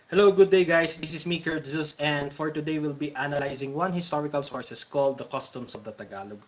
Hello, good day guys. This is me, Kurtzus, and for today we'll be analyzing one historical sources called the Customs of the Tagalog.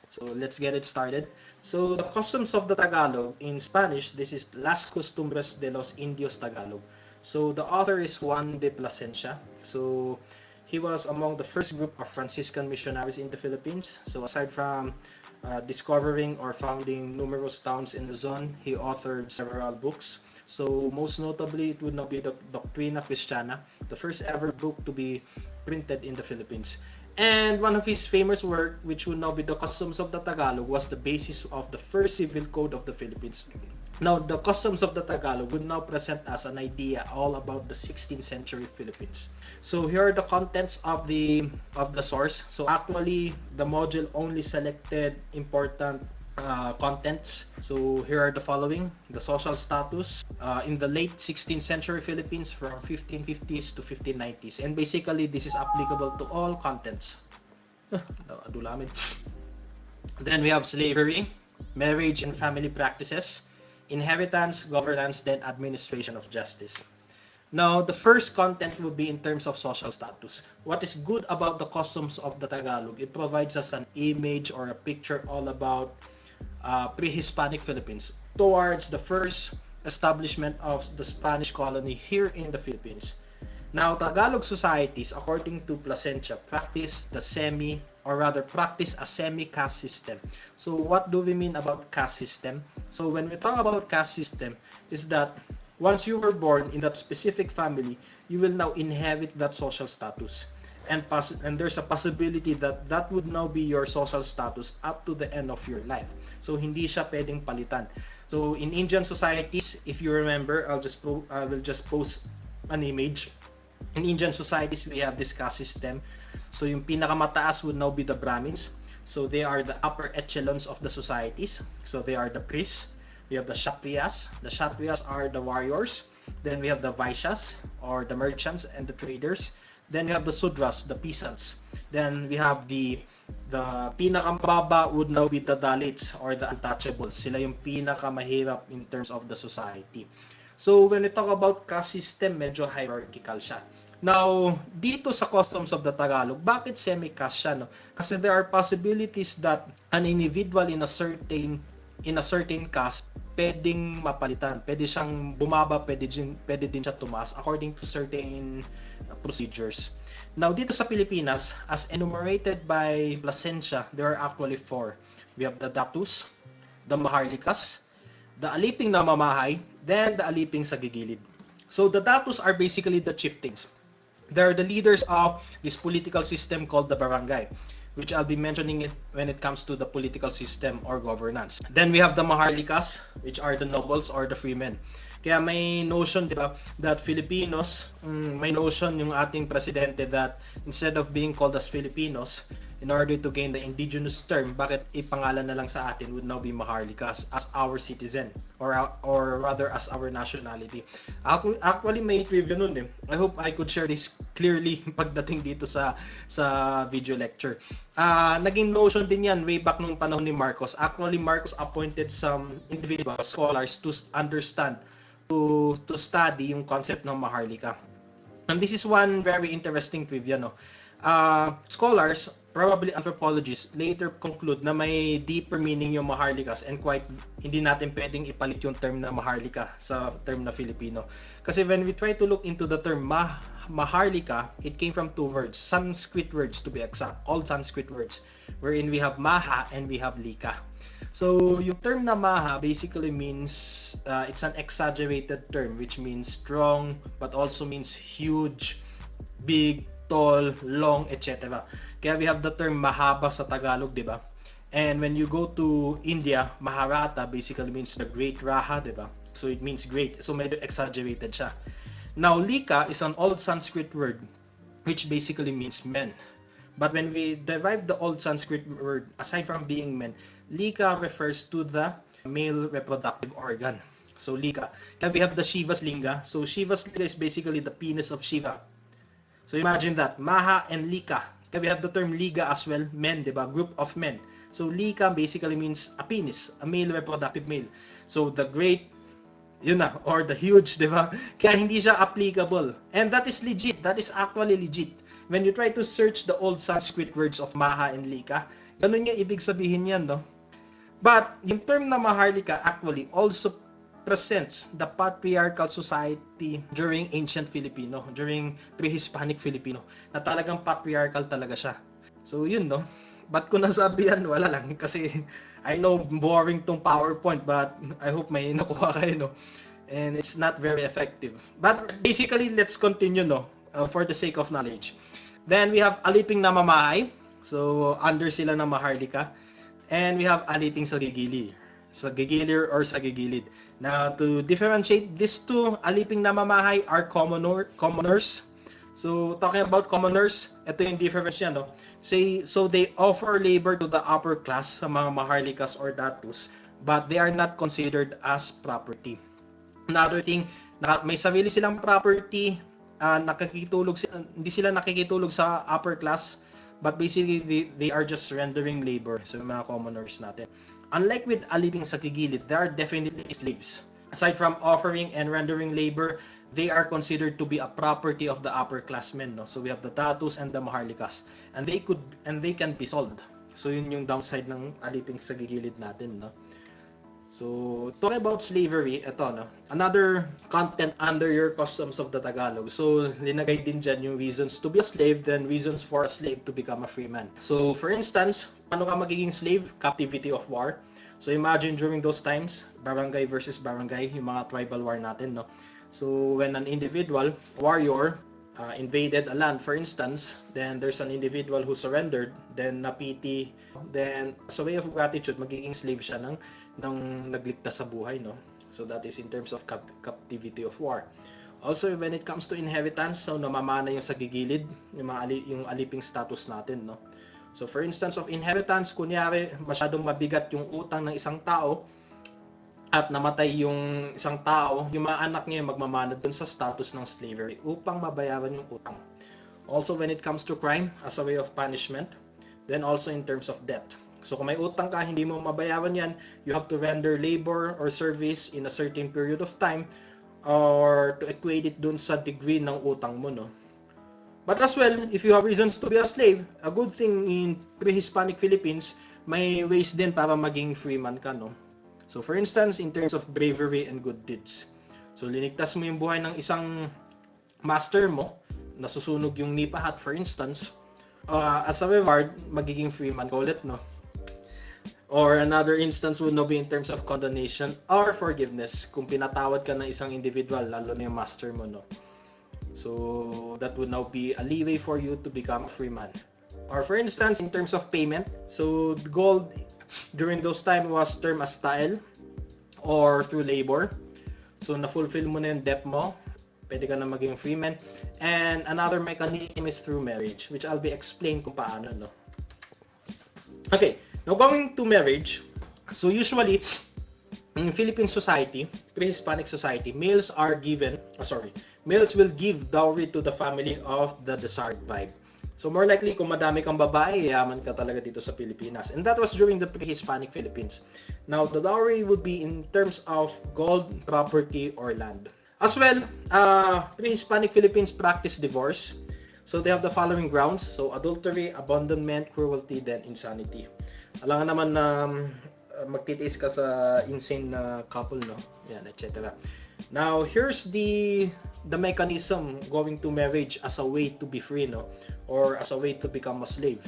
So let's get it started. So the Customs of the Tagalog, in Spanish, this is Las Costumbres de los Indios Tagalog. So the author is Juan de Plasencia. So he was among the first group of Franciscan missionaries in the Philippines. So aside from discovering or founding numerous towns in Luzon, he authored several books. So most notably, it would now be the Doctrina Christiana, the first ever book to be printed in the Philippines. And one of his famous work, which would now be the Customs of the Tagalog, was the basis of the first civil code of the Philippines. Now, the Customs of the Tagalog would now present us an idea all about the 16th century Philippines. So here are the contents of the source. So actually, the module only selected important contents. So here are the following: the social status in the late 16th century Philippines from 1550s to 1590s, and basically this is applicable to all contents. Then we have slavery, marriage and family practices, inheritance, governance, then administration of justice. Now, the first content will be in terms of social status. What is good about the customs of the Tagalog? It provides us an image or a picture all about pre-Hispanic Philippines towards the first establishment of the Spanish colony here in the Philippines. Now, Tagalog societies, according to Plasencia, practice a semi-caste system. So, what do we mean about caste system? So, when we talk about caste system, is that once you were born in that specific family, you will now inherit that social status. And there's a possibility that that would now be your social status up to the end of your life. So hindi siya pwedeng palitan. So in Indian societies, if you remember, I will just post an image. In Indian societies, we have this caste system. So yung pinakamataas would now be the Brahmins. So they are the upper echelons of the societies. So they are the priests. We have the Kshatriyas. The Kshatriyas are the warriors. Then we have the Vaishyas, or the merchants and the traders. Then we have the Sudras, the peasants. Then we have the pinakamababa would now be the Dalits, or the untouchables. Sila yung pinakamahirap in terms of the society. So when we talk about caste system, medyo hierarchical siya. Now, dito sa customs of the Tagalog, bakit semi-caste siya? No? Kasi there are possibilities that an individual in a certain caste pwedeng mapalitan. Pwede siyang bumaba, pwede din siya tumaas according to certain procedures. Now, dito sa Pilipinas, as enumerated by Plasencia, there are actually four. We have the Datus, the Maharlikas, the Aliping na mamahay, then the Aliping sa gigilid. So, the Datus are basically the chieftains. They're the leaders of this political system called the barangay, which I'll be mentioning it when it comes to the political system or governance. Then we have the Maharlikas, which are the nobles or the freemen. Kaya may notion, di ba, that Filipinos, may notion yung ating presidente that instead of being called as Filipinos, in order to gain the indigenous term, bakit ipangalan na lang sa atin would now be Maharlikas as our citizen, or rather as our nationality. Actually, may trivia nun eh. I hope I could share this clearly pagdating dito sa video lecture. Naging notion din yan way back nung panahon ni Marcos. Actually, Marcos appointed some individual scholars to understand, to study yung concept ng Maharlika. And this is one very interesting trivia, no? Scholars, probably anthropologists, later conclude na may deeper meaning yung Maharlikas, and quite hindi natin pwedeng ipalit yung term na Maharlika sa term na Filipino. Kasi when we try to look into the term Maharlika, it came from two words, Sanskrit words to be exact, all Sanskrit words, wherein we have Maha and we have Lika. So yung term na Maha basically means, it's an exaggerated term which means strong, but also means huge, big, tall, long, etc. Kaya we have the term mahaba sa Tagalog, di ba? And when you go to India, Maharata basically means the great Raha, di ba? So it means great. So medyo exaggerated siya. Now, Lika is an old Sanskrit word which basically means men. But when we derive the old Sanskrit word, aside from being men, Lika refers to the male reproductive organ. So Lika. Kaya we have the Shiva's Linga. So Shiva's Linga is basically the penis of Shiva. So imagine that, Maha and Lika. Kaya we have the term Liga as well, men, diba? Group of men. So Lika basically means a penis, a male reproductive male. So the great Yun na, or the huge, di ba? Kaya hindi siya applicable. And that is legit. That is actually legit. When you try to search the old Sanskrit words of Maha and Lika, ganun yung ibig sabihin yan, no? But yung term na Maharlika actually also presents the patriarchal society during ancient Filipino, during pre-Hispanic Filipino, na talagang patriarchal talaga siya. So yun, no? Ba't ko nasabi yan? Wala lang. Kasi I know boring tong PowerPoint, but I hope may nakuha kayo, no? And it's not very effective. But basically, let's continue, no? For the sake of knowledge. Then we have aliping namamahay. So under sila ng Maharlika. And we have aliping sa gigili. Sa gigilir or sa gigilid. Now, to differentiate these two, aliping namamahay are commoners. So, talking about commoners, ito yung difference niya, no? So they offer labor to the upper class sa mga maharlikas or datus, but they are not considered as property. Another thing, may sarili silang property, hindi sila nakikitulog sa upper class, but basically they are just rendering labor sa mga commoners natin. Unlike with aliping sa gigilid, they are definitely slaves. Aside from offering and rendering labor, they are considered to be a property of the upper classmen, no? So we have the datus and the maharlikas, and they can be sold. So yun yung downside ng aliping sa gigilid natin, no? So talking about slavery, ito, no? Another content under your customs of the Tagalog. So linagay din dyan yung reasons to be a slave, then reasons for a slave to become a free man. So for instance, paano ka magiging slave? Captivity of war. So imagine during those times, barangay versus barangay, yung mga tribal war natin, no? So when an individual, warrior, invaded a land, for instance, then there's an individual who surrendered, then napiti, then as a way of gratitude, magiging slave siya ng nagligtas sa buhay, no? So that is in terms of captivity of war. Also, when it comes to inheritance, so namamana yung sa gigilid, yung aliping status natin, no? So for instance of inheritance, kunyari masyadong mabigat yung utang ng isang tao at namatay yung isang tao, yung mga anak niya magmamana dun sa status ng slavery upang mabayaran yung utang. Also when it comes to crime as a way of punishment, then also in terms of debt. So kung may utang ka, hindi mo mabayaran yan, you have to render labor or service in a certain period of time or to equate it dun sa degree ng utang mo, no? But as well, if you have reasons to be a slave, a good thing in pre-Hispanic Philippines, may ways din para maging free man ka, no? So for instance, in terms of bravery and good deeds. So linigtas mo yung buhay ng isang master mo, nasusunog yung nipa hat, for instance, as a reward, magiging free man ka ulit, no? Or another instance would now be in terms of condonation or forgiveness. Kung pinatawad ka ng isang individual, lalo na yung master mo, no? So that would now be a leeway for you to become a free man. Or for instance, in terms of payment, so gold during those time was termed as style or through labor. So na-fulfill mo na yung debt mo, pwede ka na maging free man. And another mechanism is through marriage, which I'll be explain kung paano, no? Okay, now going to marriage. So usually, in Philippine society, pre-Hispanic society, males will give dowry to the family of the desired bride. So more likely, kung madami kang babae, yaman ka talaga dito sa Pilipinas. And that was during the pre-Hispanic Philippines. Now, the dowry would be in terms of gold, property, or land. As well, pre-Hispanic Philippines practice divorce. So they have the following grounds. So adultery, abandonment, cruelty, then insanity. Alam nga naman na magtitiis ka sa insane na couple, no? Yan, etc. Now, here's the mechanism going to marriage as a way to be free, no? Or as a way to become a slave.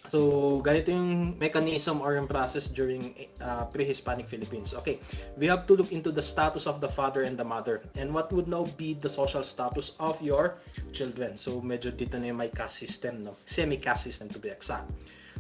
So, ganito yung mechanism or yung process during pre-Hispanic Philippines. Okay, we have to look into the status of the father and the mother and what would now be the social status of your children. So, medyo dito na yung may caste system, no? Semi-caste system to be exact.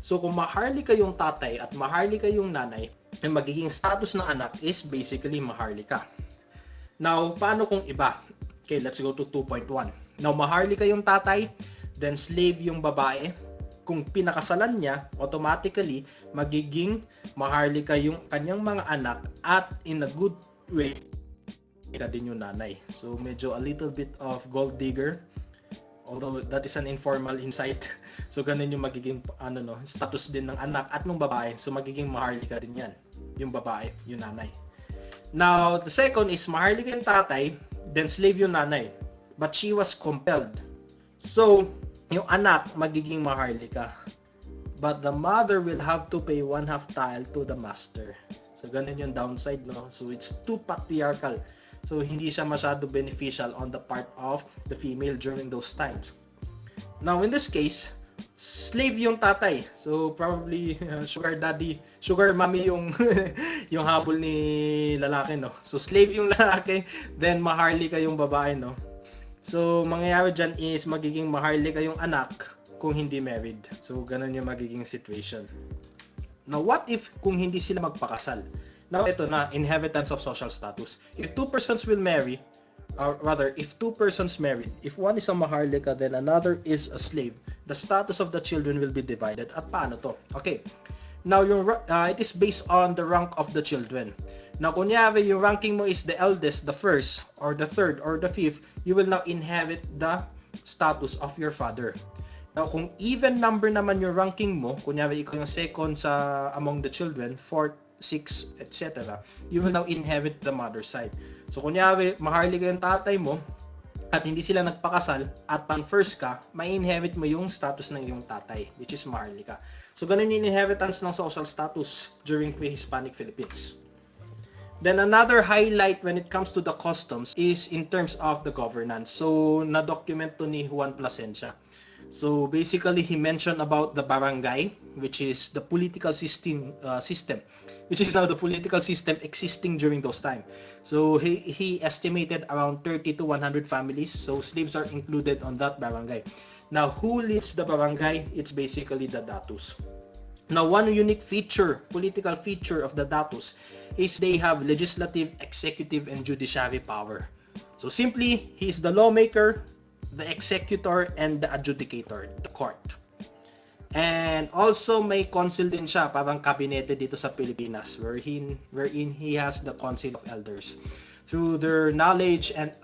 So, kung maharlika yung tatay at maharlika yung nanay, yung magiging status ng anak is basically maharlika. Now, paano kung iba? Okay, let's go to 2.1. Now, maharlika yung tatay, then slave yung babae. Kung pinakasalan niya, automatically, magiging maharlika yung kanyang mga anak at in a good way, ika din yung nanay. So, medyo a little bit of gold digger. Although that is an informal insight. So, ganun yung magiging status din ng anak at ng babae. So, magiging maharlika din yan. Yung babae, yung nanay. Now, the second is maharlika yung tatay, then slave yung nanay. But she was compelled. So, yung anak magiging maharlika. But the mother will have to pay 1/2 tile to the master. So, ganun yung downside, no? So, it's too patriarchal. So, hindi siya masyado beneficial on the part of the female during those times. Now, in this case, slave yung tatay. So, probably sugar daddy, sugar mommy yung yung habol ni lalaki, no? So, slave yung lalaki, then maharlika yung babae, no? So, mangyayari dyan is magiging maharlika yung anak kung hindi married. So, ganun yung magiging situation. Now, what if kung hindi sila magpakasal? Now, ito na, inheritance of social status. If two persons will marry, or rather, if two persons married, if one is a maharlika, then another is a slave, the status of the children will be divided. At paano to? Okay. Now, it is based on the rank of the children. Now, kunyari, yung ranking mo is the eldest, the first, or the third, or the fifth, you will now inherit the status of your father. Now, kung even number naman yung ranking mo, kunyari, ikaw yung second sa among the children, fourth, sixth, etc., you will now inherit the mother side. So, kunyari, maharlika yung tatay mo, at hindi sila nagpakasal, at pan first ka, may inherit mo yung status ng iyong tatay, which is maharlika. So, ganun yung inheritance ng social status during pre-Hispanic Philippines. Then another highlight when it comes to the customs is in terms of the governance. So, na-document to ni Juan Plasencia. So, basically, he mentioned about the barangay, which is the political system, which is now the political system existing during those time. So, he estimated around 30 to 100 families. So, slaves are included on that barangay. Now, who leads the barangay? It's basically the datus. Now, one unique feature, political feature of the datus is they have legislative, executive, and judiciary power. So simply, he's the lawmaker, the executor, and the adjudicator, the court. And also may council din siya, parang kabinete dito sa Pilipinas, wherein he has the council of elders. Through their knowledge and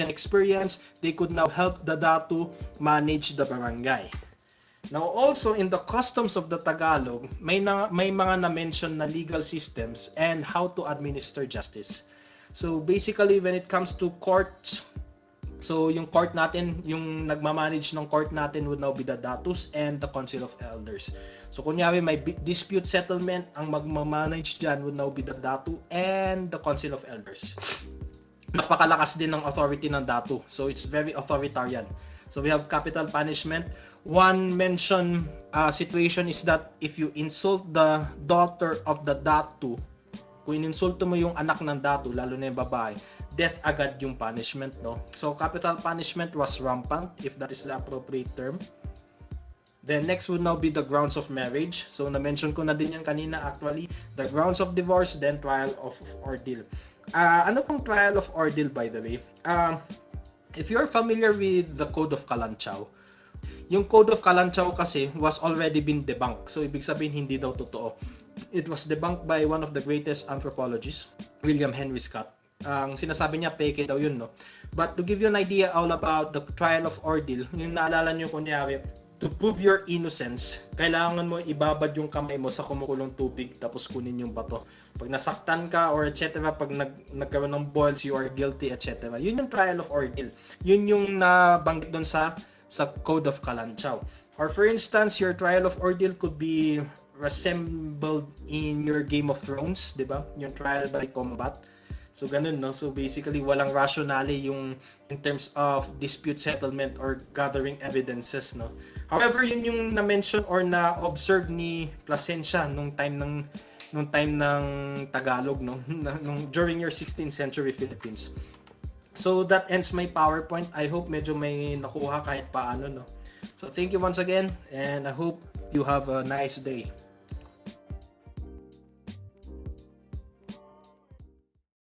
experience, they could now help the datu manage the barangay. Now also in the customs of the Tagalog, may mga na-mention na legal systems and how to administer justice. So basically when it comes to courts, so yung court natin, yung nagmamanage ng court natin would now be the datus and the council of elders. So kunyari may dispute settlement, ang magmamanage dyan would now be the datu and the council of elders. Napakalakas din ng authority ng datu. So it's very authoritarian. So we have capital punishment. One mentioned situation is that if you insult the daughter of the datu, kung ininsulto mo yung anak ng datu, lalo na yung babae, death agad yung punishment, no? So capital punishment was rampant, if that is the appropriate term. Then next would now be the grounds of marriage. So na-mention ko na din yan kanina actually. The grounds of divorce, then trial of ordeal. Ano pong trial of ordeal, by the way? If you're familiar with the Code of Kalanchaw, yung Code of Kalanchaw kasi was already been debunked. So, ibig sabihin, hindi daw totoo. It was debunked by one of the greatest anthropologists, William Henry Scott. Ang sinasabi niya, peke daw yun, no? But to give you an idea all about the trial of ordeal, yung naalala nyo kunyari, to prove your innocence, kailangan mo ibabad yung kamay mo sa kumukulong tubig tapos kunin yung bato. Pag nasaktan ka or etc., pag nagkaroon ng boils, you are guilty, etc. Yun yung trial of ordeal. Yun yung nabanggit doon sa Code of Kalanchaw. Or for instance, your trial of ordeal could be resembled in your Game of Thrones, di ba? Yung trial by combat. So ganun, no? So basically walang rationale yung in terms of dispute settlement or gathering evidences, no? However, yun yung na-mention or na-observe ni Plasencia nung time ng Tagalog, no? During your 16th century Philippines. So that ends my PowerPoint. I hope medyo may nakuha kahit paano, no? So thank you once again and I hope you have a nice day.